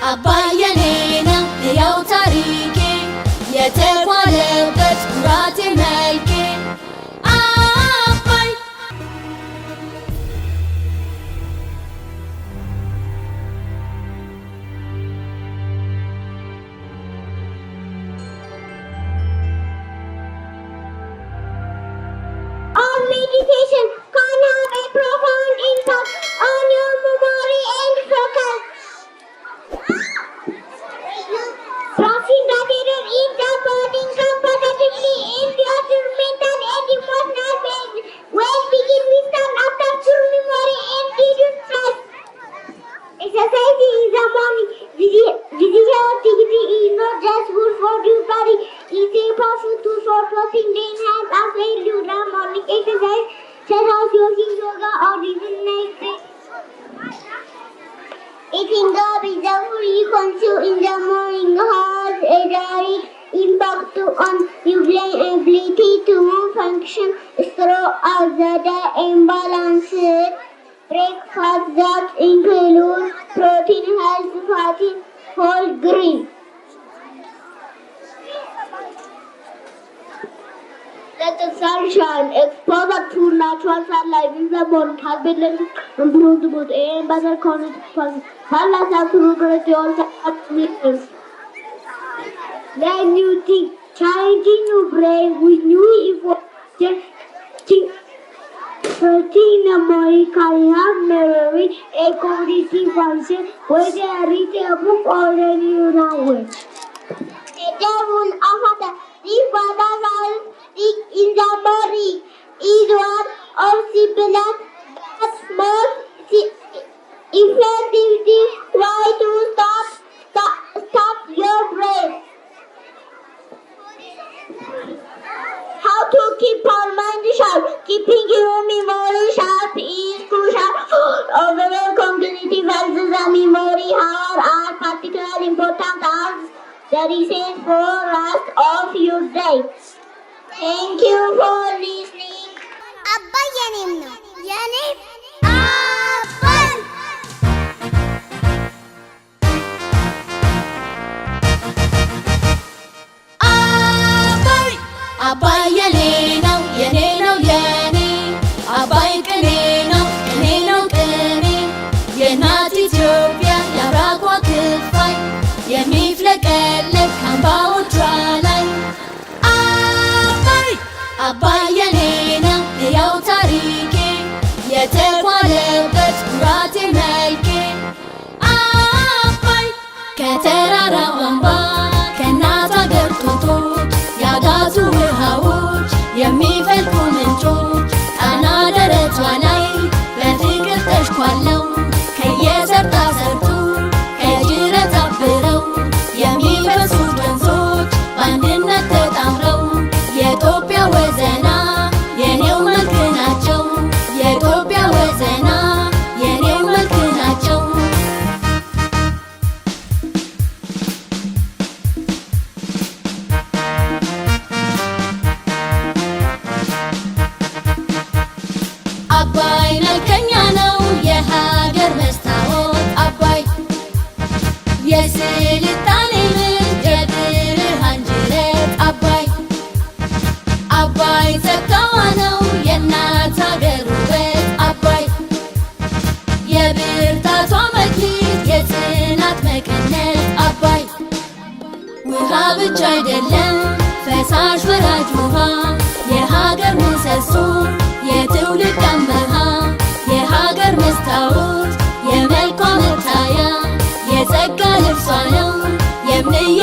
አባይ የኔ ነው ሕያው ታሪኬ የተኳለበት ኩራቴ መልኬ አባይ Our meditation can have a profound impact on your memory and focus. Crossing the terror is the burning comparatively in your mental and emotional well-being wisdom after true memory and reduced stress. Exercising in the morning. Physical activity is not just good for your body, it's a powerful tool for closing the hands after you do morning exercise, such as yoga or even night rest. Eating garbage that we consume in the morning has a direct impact on your brain ability to function throughout the day. Imbalanced breakfast that includes protein, healthy fatty, whole grain. Let the sun shine. Exposure to natural sunlight in the morning has been linked to improve the mood and better cognitive function. Sunlight has progressed all the Then you think, challenging your brain with new information. Firstly, the morning can have memory and cognitive function when they read a book or a new language. A devil of the deep water in the morning is one of the best but most effective way to stop your brain. How to keep our mind sharp? Keeping your memory sharp is crucial for overall cognitive health. The memory hours are particularly important as the reason for rest of your day. Thank you for listening. Abbay yenim no. Yenim abbay. አባይ አባይ የኔ ነው የኔ ነው የኔ አባይ ቅኔ ነው ቅኔ ነው ቅኔ የእናት ኢትዮጵያ የአብራኳ ክፋይ የሚፍለቀለቅ ካምባዎቿ ላይ አባይ አባይ የኔ ነው ሕያው ታሪኬ የተኳለበት ኩራቴ መልኬ አባይ ከተራራው አምባ ከእናት አገር ቶቶች ያጋዙ ውሃዎች የሚፈልቁ ምንጮች ጣና ደረቷ ላይ በፍቅር ተሽኳለው ከየሰርጣ ሰርጡ ከጅረት አብረው የሚፈሱት ወንዞች በአንድነት ተጣምረው የኢትዮጵያ ወዘና የኔው መልክ ናቸው የኢትዮጵያ ወዘና የኔው መልክ ናቸው አባይ መልከኛ ነው የሀገር መስታወት አባይ የስልጣኔ ምንጭ የብርሃን ጅረት አባይ አባይ ጸጋዋ ነው የእናት ሀገር ውበት አባይ የብርታቷ መክሊት የጽናት መቀነት አባይ ውሃ ብቻ አይደለም ፈሳሽ ወራጅ ውሃ የሀገር ምሰሶ የትውልድ አመሃ የሀገር መስታወት የመልኳ መታያ የጸጋ ልብሷ ነው የምንየ